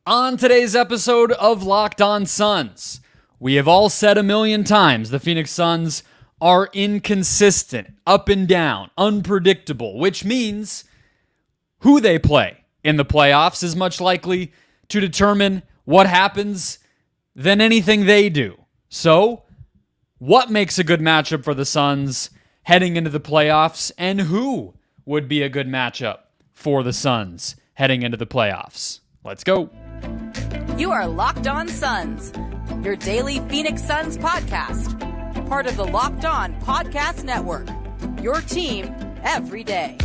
On today's episode of Locked On Suns, we have all said a million times the Phoenix Suns are inconsistent, up and down, unpredictable, which means who they play in the playoffs is much likely to determine what happens than anything they do. So, what makes a good matchup for the Suns heading into the playoffs, and who would be a good matchup for the Suns heading into the playoffs? Let's go. You are Locked On Suns, your daily Phoenix Suns podcast. Part of the Locked On Podcast Network, your team every day.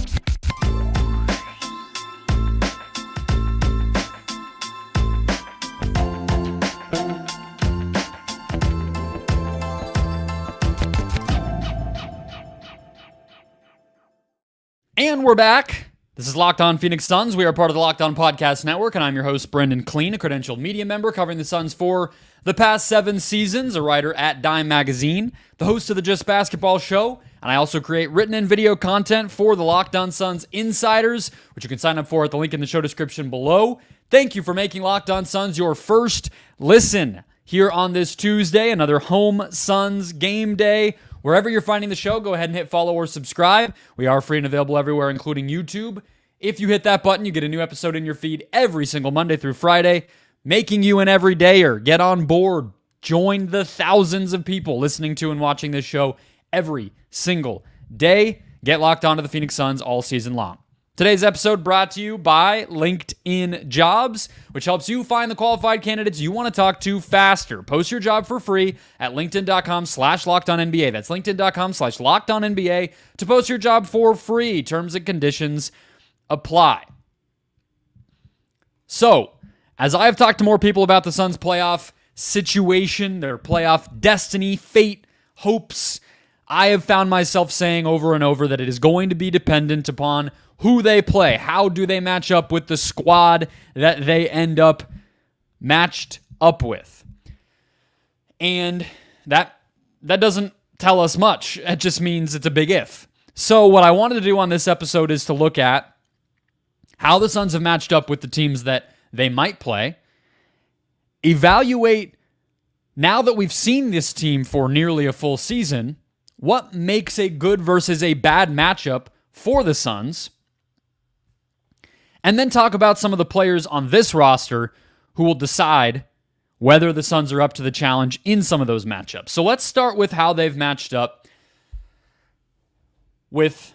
And we're back. This is Locked On Phoenix Suns. We are part of the Locked On Podcast Network, and I'm your host, Brendon Kleen, a credentialed media member covering the Suns for the past 7 seasons, a writer at Dime Magazine, the host of the Just Basketball Show, and I also create written and video content for the Locked On Suns Insiders, which you can sign up for at the link in the show description below. Thank you for making Locked On Suns your first listen here on this Tuesday, another home Suns game day. Wherever you're finding the show, go ahead and hit follow or subscribe. We are free and available everywhere, including YouTube. If you hit that button, you get a new episode in your feed every single Monday through Friday, making you an everydayer. Get on board. Join the thousands of people listening to and watching this show every single day. Get locked onto the Phoenix Suns all season long. Today's episode brought to you by LinkedIn Jobs, which helps you find the qualified candidates you want to talk to faster. Post your job for free at linkedin.com/LockedOnNBA. That's linkedin.com/LockedOnNBA to post your job for free. Terms and conditions apply. So, as I have talked to more people about the Suns' playoff situation, their playoff destiny, fate, hopes, I have found myself saying over and over that it is going to be dependent upon who they play. How do they match up with the squad that they end up matched up with? And that doesn't tell us much. It just means it's a big if. So what I wanted to do on this episode is to look at how the Suns have matched up with the teams that they might play, evaluate, now that we've seen this team for nearly a full season, what makes a good versus a bad matchup for the Suns, and then talk about some of the players on this roster who will decide whether the Suns are up to the challenge in some of those matchups. So let's start with how they've matched up with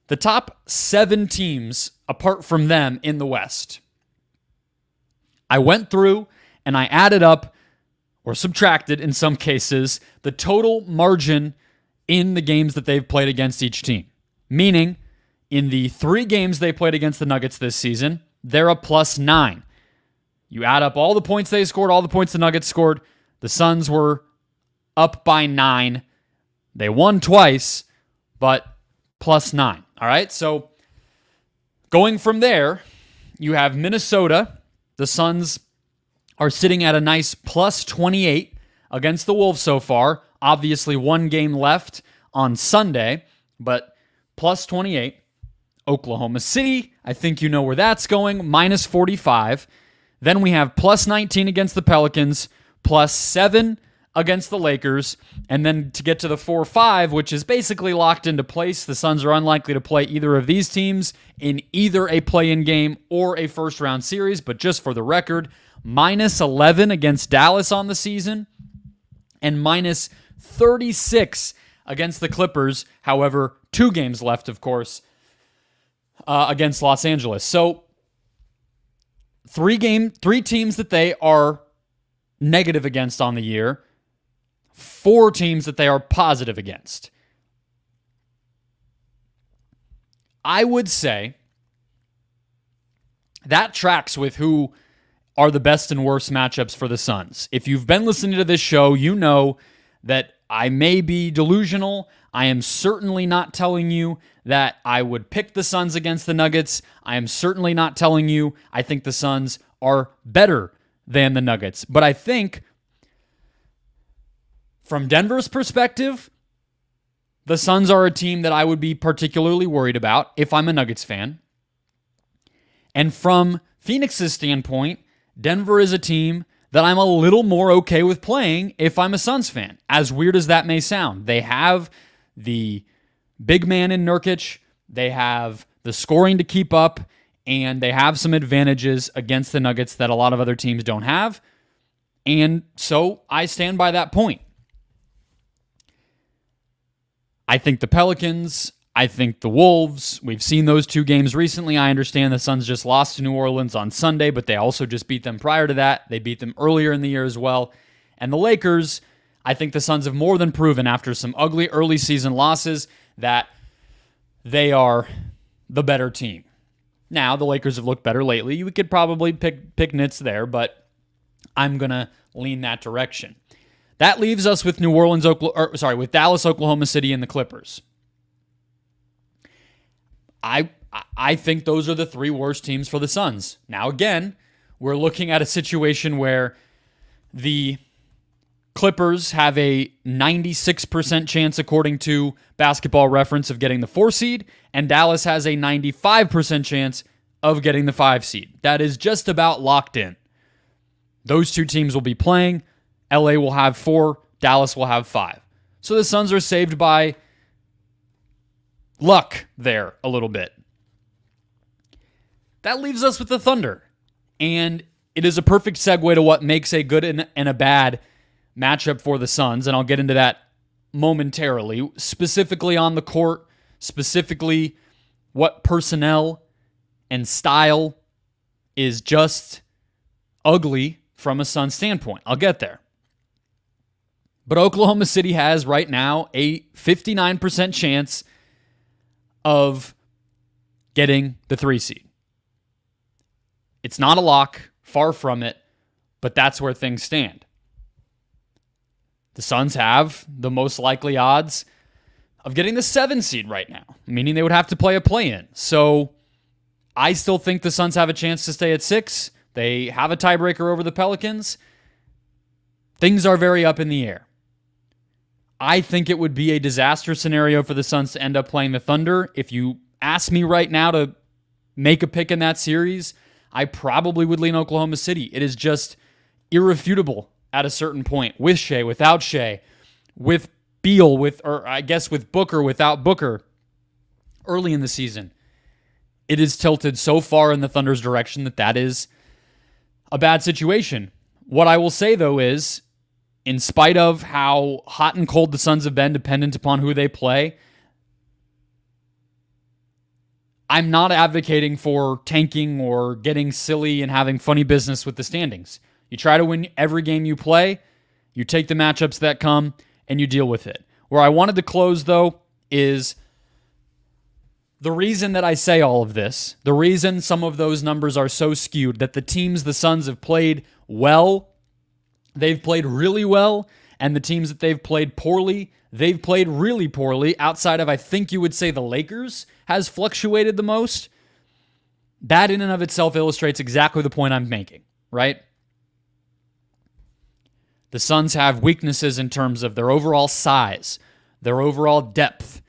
the top 7 teams apart from them in the West. I went through and I added up, or subtracted in some cases, the total margin in the games that they've played against each team. Meaning, in the 3 games they played against the Nuggets this season, they're a +9. You add up all the points they scored, all the points the Nuggets scored, the Suns were up by 9. They won twice, but +9. All right, so going from there, you have Minnesota. The Suns are sitting at a nice +28 against the Wolves so far. Obviously, 1 game left on Sunday, but +28. Oklahoma City, I think you know where that's going, -45. Then we have +19 against the Pelicans, +7 against the Lakers, and then to get to the 4-5, which is basically locked into place, the Suns are unlikely to play either of these teams in either a play-in game or a first-round series, but just for the record, -11 against Dallas on the season, and -36 against the Clippers. However, 2 games left, of course, against Los Angeles. So, 3 teams that they are negative against on the year, 4 teams that they are positive against. I would say that tracks with who are the best and worst matchups for the Suns. If you've been listening to this show, you know that I may be delusional. I am certainly not telling you that I would pick the Suns against the Nuggets. I am certainly not telling you I think the Suns are better than the Nuggets. But I think from Denver's perspective, the Suns are a team that I would be particularly worried about if I'm a Nuggets fan. And from Phoenix's standpoint, Denver is a team that I'm a little more okay with playing if I'm a Suns fan, as weird as that may sound. They have the big man in Nurkic, they have the scoring to keep up, and they have some advantages against the Nuggets that a lot of other teams don't have. And so I stand by that point. I think the Pelicans, I think the Wolves, we've seen those two games recently. I understand the Suns just lost to New Orleans on Sunday, but they also just beat them prior to that. They beat them earlier in the year as well. And the Lakers, I think the Suns have more than proven after some ugly early season losses that they are the better team. Now, the Lakers have looked better lately. You could probably pick nits there, but I'm going to lean that direction. That leaves us with with Dallas, Oklahoma City, and the Clippers. I think those are the three worst teams for the Suns. Now, again, we're looking at a situation where the Clippers have a 96% chance, according to Basketball Reference, of getting the 4 seed, and Dallas has a 95% chance of getting the 5 seed. That is just about locked in. Those two teams will be playing. LA will have 4, Dallas will have 5. So the Suns are saved by luck there a little bit. That leaves us with the Thunder. And it is a perfect segue to what makes a good and a bad matchup for the Suns, and I'll get into that momentarily, specifically on the court, specifically what personnel and style is just ugly from a Suns standpoint. I'll get there. But Oklahoma City has right now a 59% chance of getting the 3 seed. It's not a lock, far from it, but that's where things stand. The Suns have the most likely odds of getting the 7 seed right now, meaning they would have to play a play-in. So I still think the Suns have a chance to stay at 6. They have a tiebreaker over the Pelicans. Things are very up in the air. I think it would be a disaster scenario for the Suns to end up playing the Thunder. If you ask me right now to make a pick in that series, I probably would lean Oklahoma City. It is just irrefutable at a certain point, with Shea, without Shea, with Beal, with Booker, without Booker, early in the season. It is tilted so far in the Thunder's direction that is a bad situation. What I will say, though, is, in spite of how hot and cold the Suns have been, dependent upon who they play, I'm not advocating for tanking or getting silly and having funny business with the standings. You try to win every game you play, you take the matchups that come, and you deal with it. Where I wanted to close, though, is the reason that I say all of this, the reason some of those numbers are so skewed, that the teams the Suns have played well, they've played really well, and the teams that they've played poorly, they've played really poorly, outside of, I think you would say, the Lakers has fluctuated the most. That in and of itself illustrates exactly the point I'm making, right? The Suns have weaknesses in terms of their overall size, their overall depth,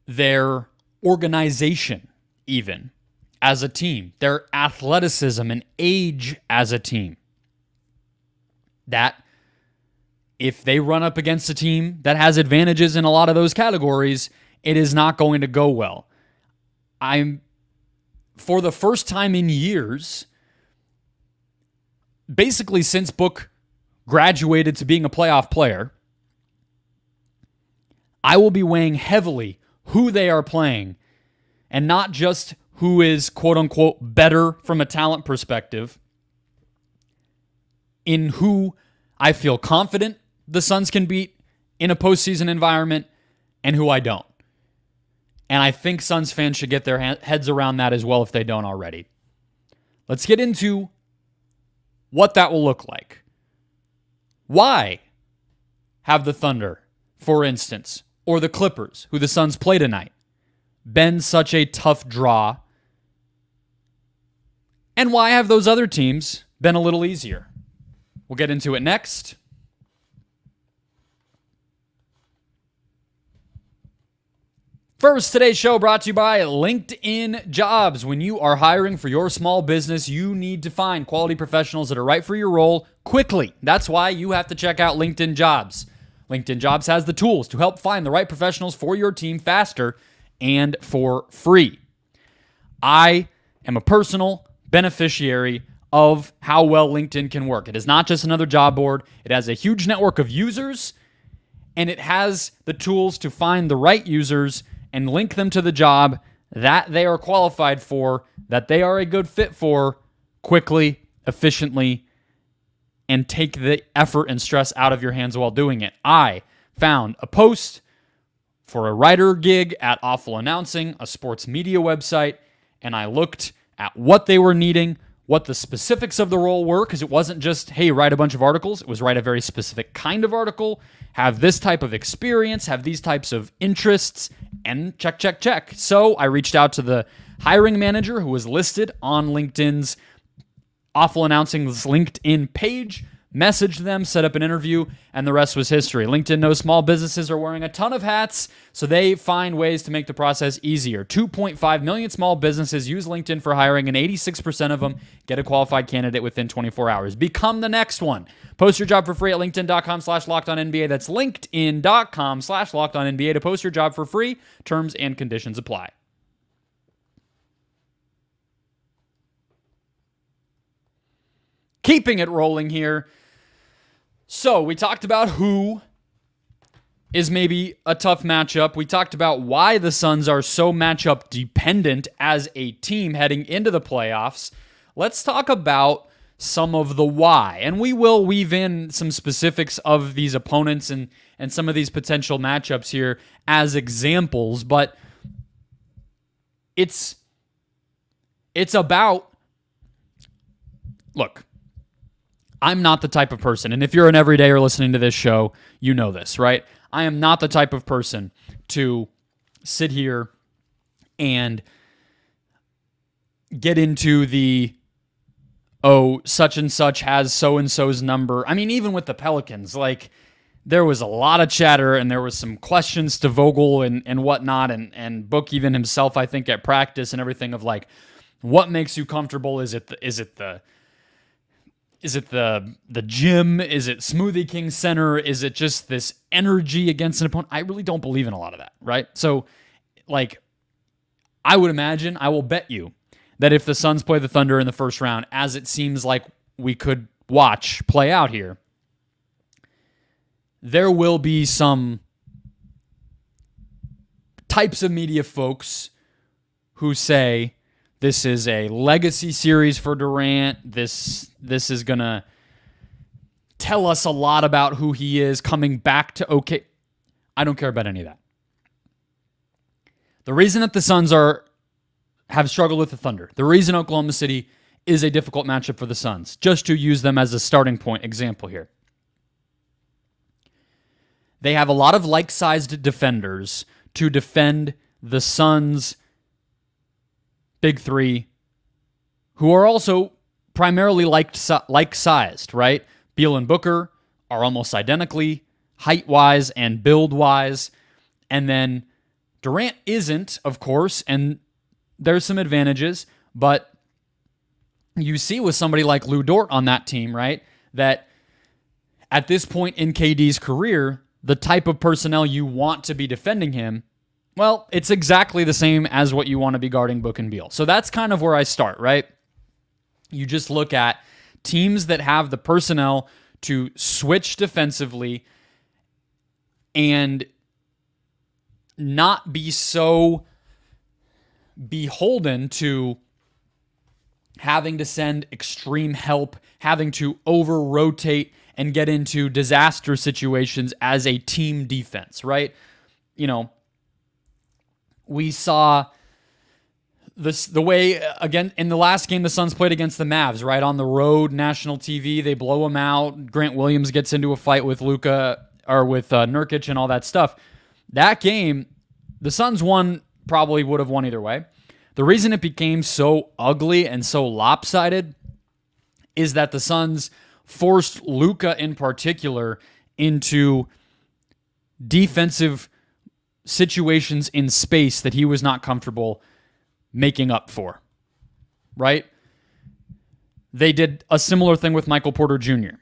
their organization, even as a team, their athleticism and age as a team. That if they run up against a team that has advantages in a lot of those categories, it is not going to go well. For the first time in years, basically since Book graduated to being a playoff player, I will be weighing heavily who they are playing, and not just who is quote-unquote better from a talent perspective, in who I feel confident the Suns can beat in a postseason environment and who I don't. And I think Suns fans should get their heads around that as well if they don't already. Let's get into what that will look like. Why have the Thunder, for instance, or the Clippers, who the Suns play tonight, been such a tough draw? And why have those other teams been a little easier? We'll get into it next. First, today's show brought to you by LinkedIn Jobs. When you are hiring for your small business, you need to find quality professionals that are right for your role quickly. That's why you have to check out LinkedIn Jobs. LinkedIn Jobs has the tools to help find the right professionals for your team faster and for free. I am a personal beneficiary of how well LinkedIn can work. It is not just another job board. It has a huge network of users, and it has the tools to find the right users and link them to the job that they are qualified for, that they are a good fit for, quickly, efficiently, and take the effort and stress out of your hands while doing it. I found a post for a writer gig at Awful Announcing, a sports media website, and I looked at what they were needing, what the specifics of the role were, because it wasn't just, hey, write a bunch of articles. It was write a very specific kind of article, have this type of experience, have these types of interests, and check, check, check. So I reached out to the hiring manager who was listed on LinkedIn's Awful Announcing's LinkedIn page, messaged them, set up an interview, and the rest was history. LinkedIn knows small businesses are wearing a ton of hats, so they find ways to make the process easier. 2.5 million small businesses use LinkedIn for hiring, and 86% of them get a qualified candidate within 24 hours. Become the next one. Post your job for free at linkedin.com/LockedOnNBA. That's linkedin.com/LockedOnNBA to post your job for free. Terms and conditions apply. Keeping it rolling here. So we talked about who is maybe a tough matchup. We talked about why the Suns are so matchup dependent as a team heading into the playoffs. Let's talk about some of the why. And we will weave in some specifics of these opponents and some of these potential matchups here as examples. But it's about, look, I'm not the type of person, and if you're an everydayer listening to this show, you know this, right? I am not the type of person to sit here and get into the, oh, such and such has so-and-so's number. I mean, even with the Pelicans, like, there was a lot of chatter, and there was some questions to Vogel and whatnot, and Book even himself, I think, at practice and everything of, like, what makes you comfortable? Is it the gym? Is it Smoothie King Center? Is it just this energy against an opponent? I really don't believe in a lot of that, right? So, like, I would imagine, I will bet you that if the Suns play the Thunder in the first round, as it seems like we could watch play out here, there will be some types of media folks who say, this is a legacy series for Durant. This is going to tell us a lot about who he is coming back to OK. I don't care about any of that. The reason that the Suns have struggled with the Thunder, the reason Oklahoma City is a difficult matchup for the Suns, just to use them as a starting point example here. They have a lot of like-sized defenders to defend the Suns' big three, who are also primarily like-sized, right? Beal and Booker are almost identically height-wise and build-wise. And then Durant isn't, of course, and there's some advantages, but you see with somebody like Lou Dort on that team, right, that at this point in KD's career, the type of personnel you want to be defending him, well, it's exactly the same as what you want to be guarding Book and Beal. So that's kind of where I start, right? You just look at teams that have the personnel to switch defensively and not be so beholden to having to send extreme help, having to over-rotate and get into disaster situations as a team defense, right? You know, we saw the way, again, in the last game the Suns played against the Mavs, right? On the road, national TV, they blow them out. Grant Williams gets into a fight with Nurkic and all that stuff. That game, the Suns probably would have won either way. The reason it became so ugly and so lopsided is that the Suns forced Luka in particular into defensive situations in space that he was not comfortable making up for, right? They did a similar thing with Michael Porter Jr.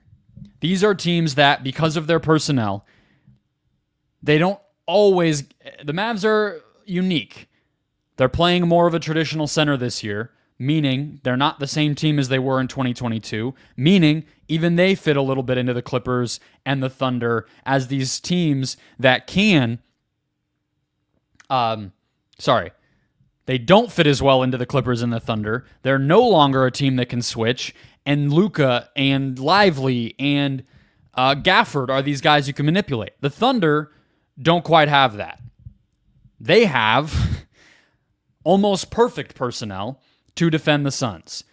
These are teams that, because of their personnel, they don't always... The Mavs are unique. They're playing more of a traditional center this year, meaning they're not the same team as they were in 2022, meaning even they fit a little bit into the Clippers and the Thunder as these teams that can... They don't fit as well into the Clippers and the Thunder. They're no longer a team that can switch. And Luka and Lively and Gafford are these guys you can manipulate. The Thunder don't quite have that. They have almost perfect personnel to defend the Suns,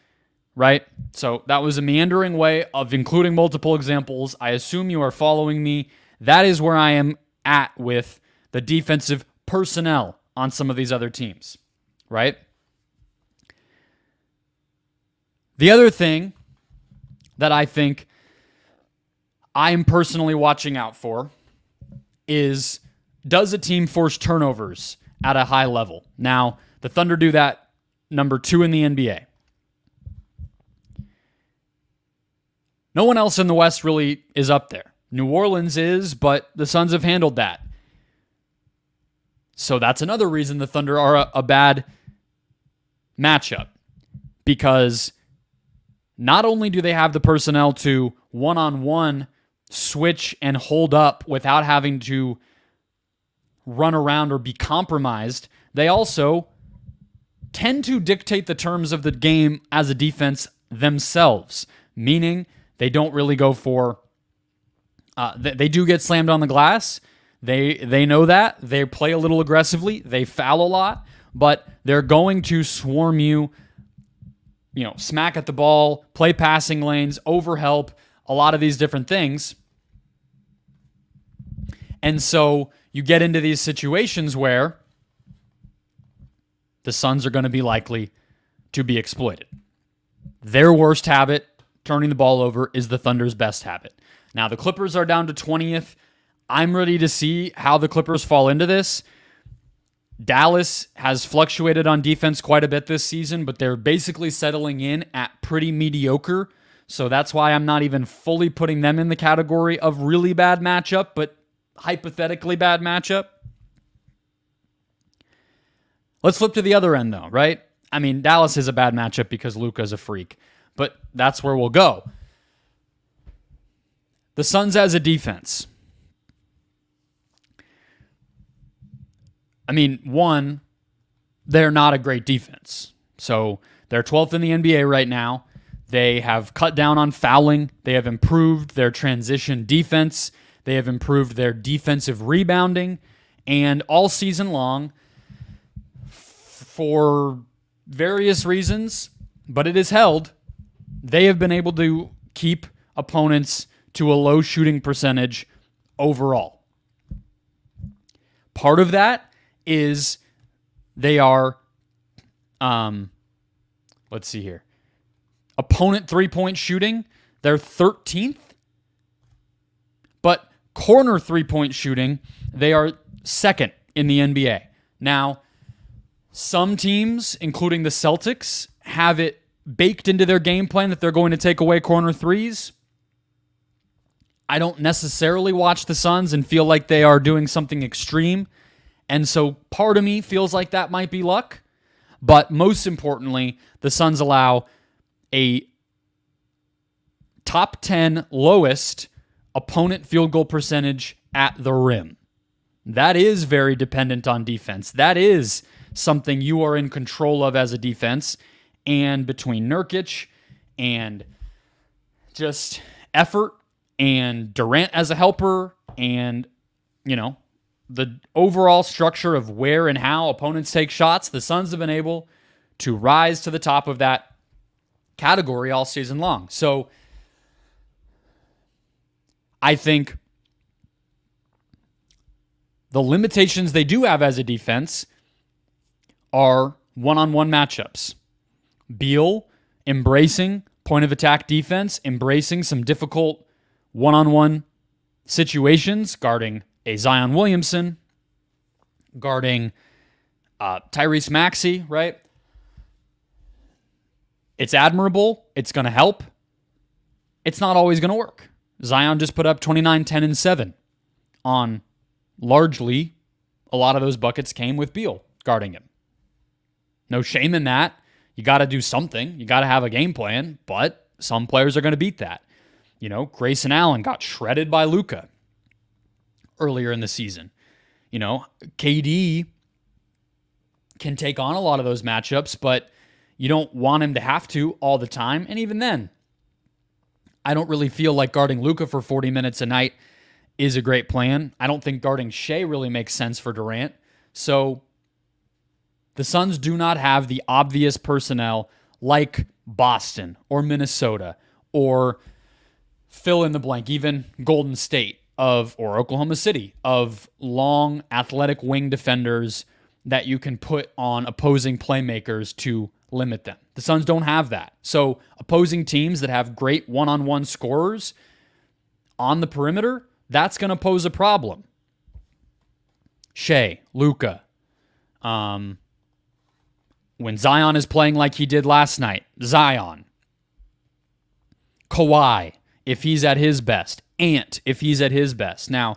right? So that was a meandering way of including multiple examples. I assume you are following me. That is where I am at with the defensive personnel on some of these other teams. Right? The other thing that I think I'm personally watching out for is, does a team force turnovers at a high level? Now, the Thunder do that number 2 in the NBA. No one else in the West really is up there. New Orleans is, but the Suns have handled that. So that's another reason the Thunder are a bad matchup, because not only do they have the personnel to one-on-one switch and hold up without having to run around or be compromised, they also tend to dictate the terms of the game as a defense themselves, meaning they don't really go for... they do get slammed on the glass. They know that. They play a little aggressively. They foul a lot. But they're going to swarm you, smack at the ball, play passing lanes, overhelp, a lot of these different things. And so you get into these situations where the Suns are going to be likely to be exploited. Their worst habit, turning the ball over, is the Thunder's best habit. Now, the Clippers are down to 20th. I'm ready to see how the Clippers fall into this. Dallas has fluctuated on defense quite a bit this season, but they're basically settling in at pretty mediocre. So that's why I'm not even fully putting them in the category of really bad matchup, but hypothetically bad matchup. Let's flip to the other end, though, right? I mean, Dallas is a bad matchup because Luka's a freak, but that's where we'll go. The Suns as a defense. I mean, one, they're not a great defense. So they're 12th in the NBA right now. They have cut down on fouling. They have improved their transition defense. They have improved their defensive rebounding. And all season long, for various reasons, but it is held, they have been able to keep opponents to a low shooting percentage overall. Part of that is they are, let's see here, opponent three-point shooting, they're 13th, but corner three-point shooting, they are second in the NBA. Now, some teams, including the Celtics, have it baked into their game plan that they're going to take away corner threes. I don't necessarily watch the Suns and feel like they are doing something extreme. And so part of me feels like that might be luck. But most importantly, the Suns allow a top 10 lowest opponent field goal percentage at the rim. That is very dependent on defense. That is something you are in control of as a defense. And between Nurkic and just effort and Durant as a helper and, the overall structure of where and how opponents take shots, the Suns have been able to rise to the top of that category all season long. So I think the limitations they do have as a defense are one-on-one matchups. Beal embracing point-of-attack defense, embracing some difficult one-on-one situations, guarding a Zion Williamson, guarding Tyrese Maxey, right? It's admirable. It's going to help. It's not always going to work. Zion just put up 29, 10, and 7 on largely a lot of those buckets came with Beal guarding him. No shame in that. You got to do something. You got to have a game plan, but some players are going to beat that. You know, Grayson Allen got shredded by Luka earlier in the season. You know, KD can take on a lot of those matchups, but you don't want him to have to all the time. And even then, I don't really feel like guarding Luka for 40 minutes a night is a great plan. I don't think guarding Shea really makes sense for Durant. So the Suns do not have the obvious personnel like Boston or Minnesota or fill in the blank, even Golden State or Oklahoma City, of long athletic wing defenders that you can put on opposing playmakers to limit them. The Suns don't have that. So opposing teams that have great one-on-one scorers on the perimeter, that's going to pose a problem. Shea, Luka, when Zion is playing like he did last night, Zion, Kawhi, if he's at his best, Ant, if he's at his best. Now,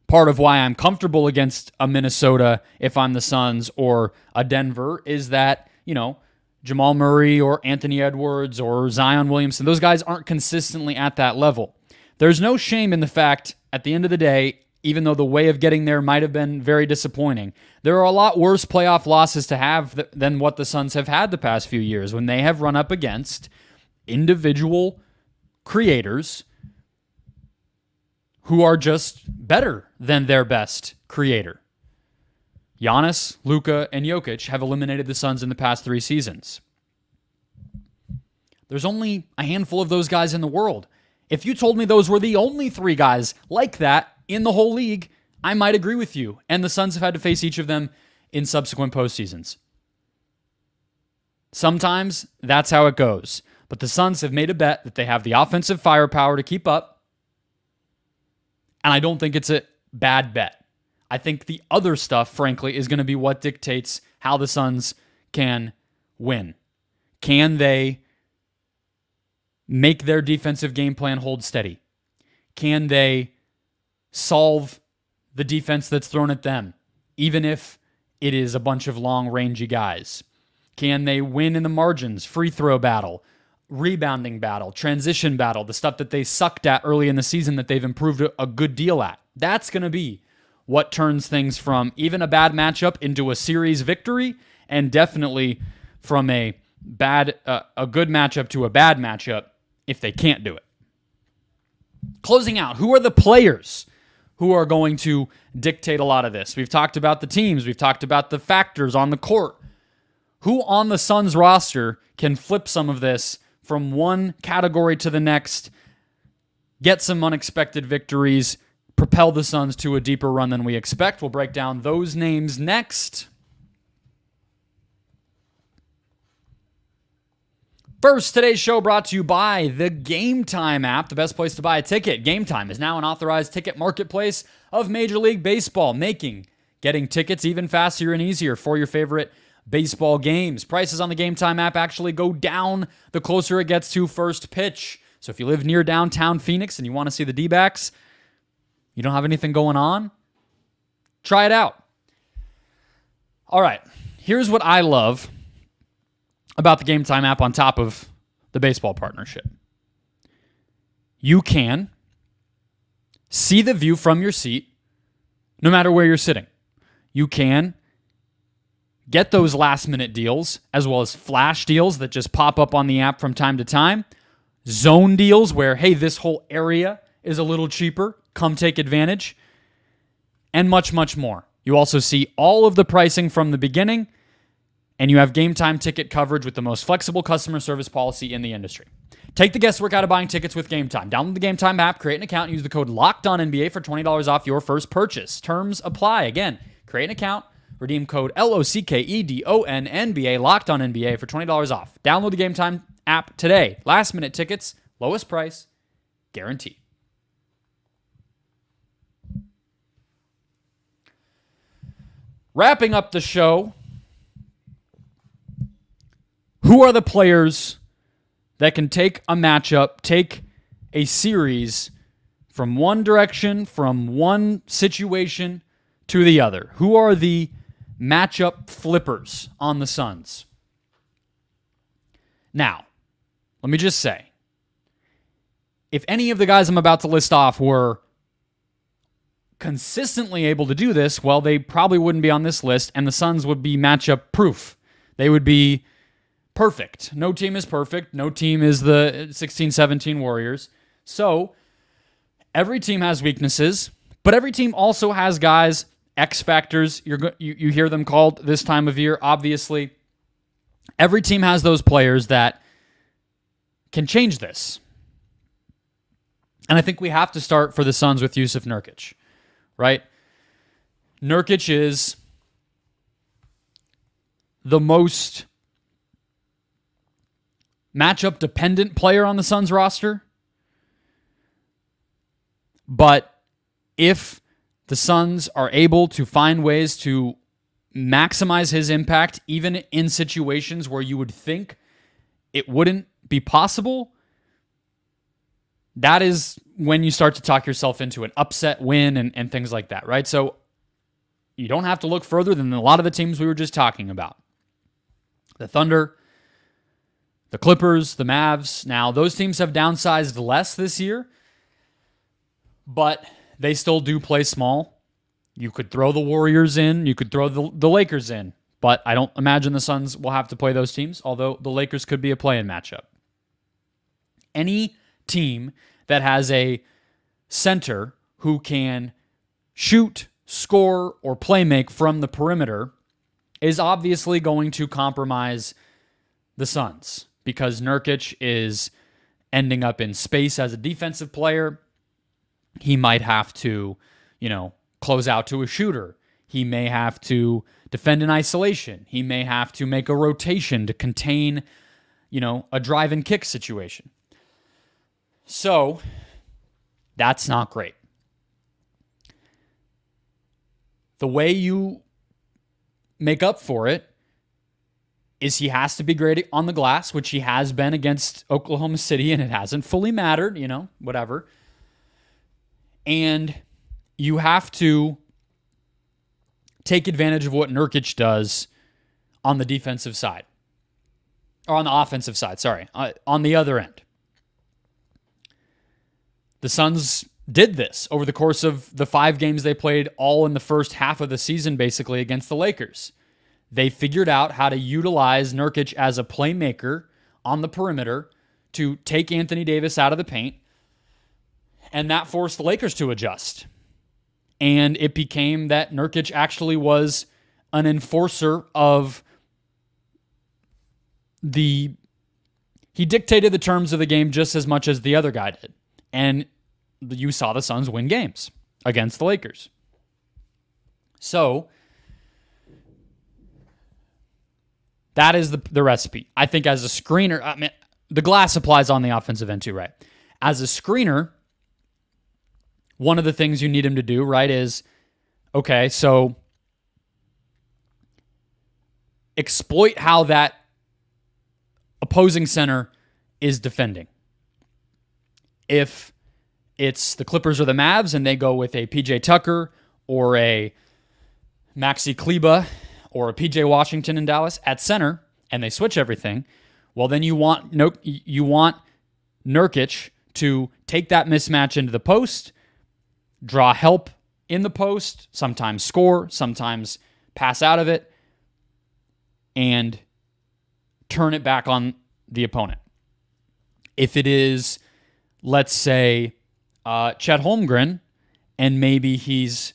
part of why I'm comfortable against a Minnesota if I'm the Suns or a Denver is that, you know, Jamal Murray or Anthony Edwards or Zion Williamson, those guys aren't consistently at that level. There's no shame in the fact, at the end of the day, even though the way of getting there might have been very disappointing, there are a lot worse playoff losses to have than what the Suns have had the past few years when they have run up against individual creators who are just better than their best creator. Giannis, Luka, and Jokic have eliminated the Suns in the past 3 seasons. There's only a handful of those guys in the world. If you told me those were the only 3 guys like that in the whole league, I might agree with you. And the Suns have had to face each of them in subsequent postseasons. Sometimes that's how it goes. But the Suns have made a bet that they have the offensive firepower to keep up. And I don't think it's a bad bet. I think the other stuff, frankly, is going to be what dictates how the Suns can win. Can they make their defensive game plan hold steady? Can they solve the defense that's thrown at them, even if it is a bunch of long-rangey guys? Can they win in the margins, free throw battle, rebounding battle, transition battle, the stuff that they sucked at early in the season that they've improved a good deal at? That's going to be what turns things from even a bad matchup into a series victory, and definitely from a good matchup to a bad matchup if they can't do it. Closing out, who are the players who are going to dictate a lot of this? We've talked about the teams. We've talked about the factors on the court. Who on the Suns roster can flip some of this from one category to the next, get some unexpected victories, propel the Suns to a deeper run than we expect? We'll break down those names next. First, today's show brought to you by the Gametime app, the best place to buy a ticket. Gametime is now an authorized ticket marketplace of Major League Baseball, making getting tickets even faster and easier for your favorite baseball games. Prices on the Gametime app actually go down the closer it gets to first pitch. So if you live near downtown Phoenix and you want to see the D-backs, you don't have anything going on, try it out. All right, here's what I love about the Gametime app on top of the baseball partnership. You can see the view from your seat no matter where you're sitting. You can get those last-minute deals as well as flash deals that just pop up on the app from time to time. Zone deals where, hey, this whole area is a little cheaper. Come take advantage. And much, much more. You also see all of the pricing from the beginning, and you have Gametime ticket coverage with the most flexible customer service policy in the industry. Take the guesswork out of buying tickets with Gametime. Download the Gametime app, create an account, and use the code LOCKEDONNBA for $20 off your first purchase. Terms apply. Again, create an account, redeem code LOCKEDONNBA, LOCKEDONNBA for $20 off. Download the Gametime app today. Last minute tickets, lowest price, guaranteed. Wrapping up the show, who are the players that can take a matchup, take a series from one direction, from one situation to the other? Who are the matchup flippers on the Suns? Now, let me just say, if any of the guys I'm about to list off were consistently able to do this, well, they probably wouldn't be on this list, and the Suns would be matchup proof. They would be perfect. No team is perfect. No team is the 16-17 Warriors. So, every team has weaknesses, but every team also has guys, X factors, you hear them called this time of year, obviously. Every team has those players that can change this. And I think we have to start for the Suns with Jusuf Nurkic, right? Nurkic is the most matchup-dependent player on the Suns roster. But if the Suns are able to find ways to maximize his impact, even in situations where you would think it wouldn't be possible, that is when you start to talk yourself into an upset win and things like that, right? So you don't have to look further than a lot of the teams we were just talking about. The Thunder, the Clippers, the Mavs. Now, those teams have downsized less this year, but they still do play small. You could throw the Warriors in. You could throw the Lakers in. But I don't imagine the Suns will have to play those teams, although the Lakers could be a play-in matchup. Any team that has a center who can shoot, score, or play make from the perimeter is obviously going to compromise the Suns because Nurkic is ending up in space as a defensive player. He might have to, close out to a shooter. He may have to defend in isolation. He may have to make a rotation to contain, a drive and kick situation. So, that's not great. The way you make up for it is he has to be great on the glass, which he has been against Oklahoma City, and it hasn't fully mattered, whatever. And you have to take advantage of what Nurkic does on the defensive side. Or on the offensive side, sorry. On the other end. The Suns did this over the course of the 5 games they played all in the first half of the season, basically, against the Lakers. They figured out how to utilize Nurkic as a playmaker on the perimeter to take Anthony Davis out of the paint, and that forced the Lakers to adjust. And it became that Nurkic actually was an enforcer of he dictated the terms of the game just as much as the other guy did. And you saw the Suns win games against the Lakers. So, that is the recipe. I think as a screener, the glass applies on the offensive end too, right? As a screener, one of the things you need him to do, right, is, okay, so exploit how that opposing center is defending. If it's the Clippers or the Mavs and they go with a PJ Tucker or a Maxi Kleba or a PJ Washington in Dallas at center and they switch everything, well, then you want Nurkic to take that mismatch into the post, draw help in the post, sometimes score, sometimes pass out of it, and turn it back on the opponent. If it is, let's say, Chet Holmgren, and maybe he's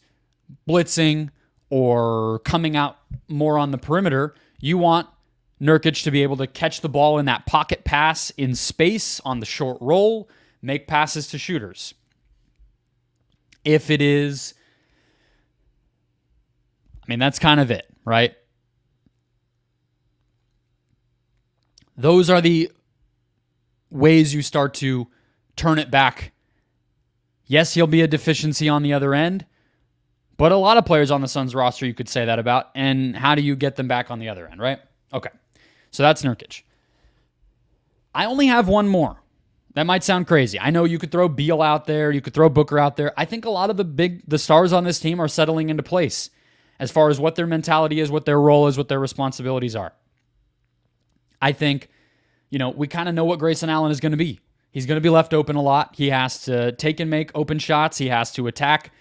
blitzing or coming out more on the perimeter, you want Nurkic to be able to catch the ball in that pocket pass in space on the short roll, make passes to shooters. If it is, that's kind of it, right? Those are the ways you start to turn it back. Yes, he'll be a deficiency on the other end, But a lot of players on the Suns roster you could say that about, and how do you get them back on the other end, right? Okay, so that's Nurkic. I only have one more. That might sound crazy. I know you could throw Beal out there, you could throw Booker out there. I think a lot of the stars on this team are settling into place as far as what their mentality is, what their role is, what their responsibilities are. I think, we kind of know what Grayson Allen is going to be. He's going to be left open a lot. He has to take and make open shots. He has to attack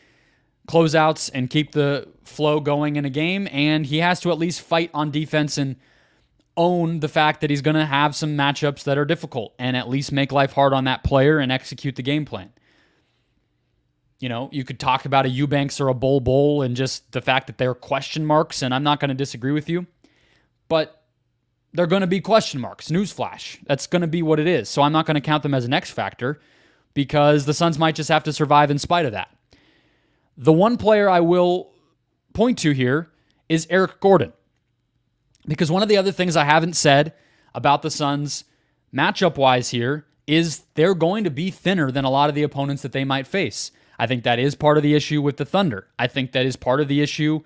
closeouts and keep the flow going in a game, and he has to at least fight on defense and own the fact that he's going to have some matchups that are difficult and at least make life hard on that player and execute the game plan. You could talk about a Eubanks or a Bol and just the fact that they're question marks, and I'm not going to disagree with you, but they're going to be question marks. Newsflash. That's going to be what it is. So I'm not going to count them as an X factor because the Suns might just have to survive in spite of that. The one player I will point to here is Eric Gordon. Because one of the other things I haven't said about the Suns matchup-wise here is they're going to be thinner than a lot of the opponents that they might face. I think that is part of the issue with the Thunder. I think that is part of the issue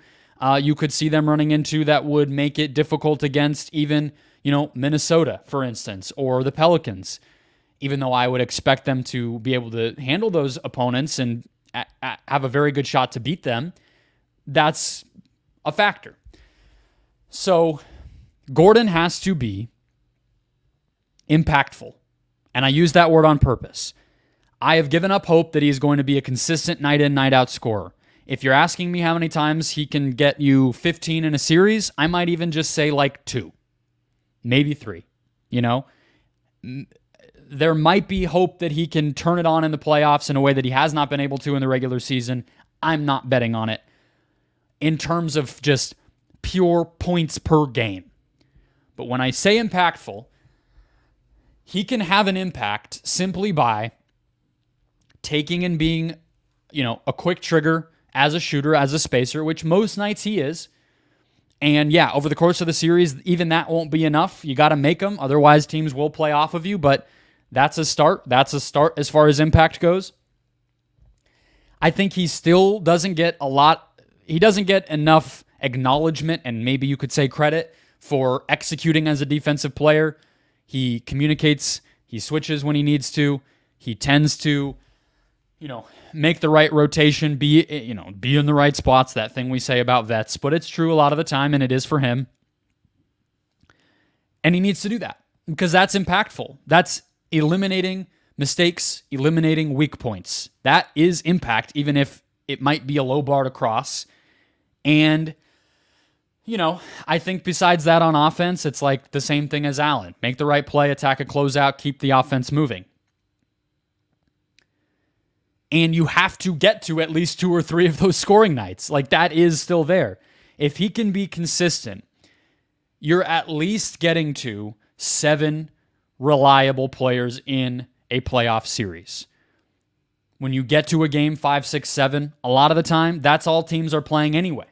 you could see them running into that would make it difficult against even, Minnesota, for instance, or the Pelicans. Even though I would expect them to be able to handle those opponents and have a very good shot to beat them, that's a factor. So Gordon has to be impactful, and I use that word on purpose. I have given up hope that he's going to be a consistent night in, night out scorer. If you're asking me how many times he can get you 15 in a series, I might even just say like 2, maybe 3. There might be hope that he can turn it on in the playoffs in a way that he has not been able to in the regular season. I'm not betting on it in terms of just pure points per game. But when I say impactful, he can have an impact simply by taking and being, a quick trigger as a shooter, as a spacer, which most nights he is. And yeah, over the course of the series, even that won't be enough. You got to make them. Otherwise, teams will play off of you. But that's a start. That's a start as far as impact goes. I think he still doesn't get he doesn't get enough acknowledgement and maybe you could say credit for executing as a defensive player. He communicates, he switches when he needs to. He tends to, make the right rotation, be in the right spots, that thing we say about vets, but it's true a lot of the time and it is for him. And he needs to do that because that's impactful. That's eliminating mistakes, eliminating weak points. That is impact, even if it might be a low bar to cross. And, I think besides that on offense, it's like the same thing as Allen. Make the right play, attack a closeout, keep the offense moving. And you have to get to at least 2 or 3 of those scoring nights. Like, that is still there. If he can be consistent, you're at least getting to 7 reliable players in a playoff series. When you get to a game 5, 6, 7, a lot of the time, that's all teams are playing anyway.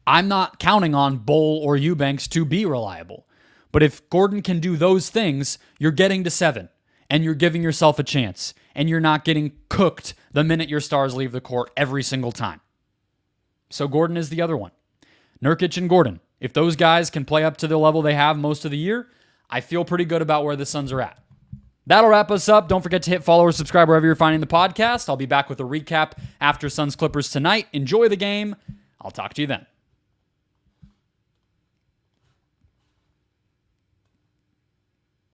I'm not counting on Bol or Eubanks to be reliable. But if Gordon can do those things, you're getting to 7, and you're giving yourself a chance, and you're not getting cooked the minute your stars leave the court every single time. So Gordon is the other one. Nurkic and Gordon. If those guys can play up to the level they have most of the year, I feel pretty good about where the Suns are at. That'll wrap us up. Don't forget to hit follow or subscribe wherever you're finding the podcast. I'll be back with a recap after Suns Clippers tonight. Enjoy the game. I'll talk to you then.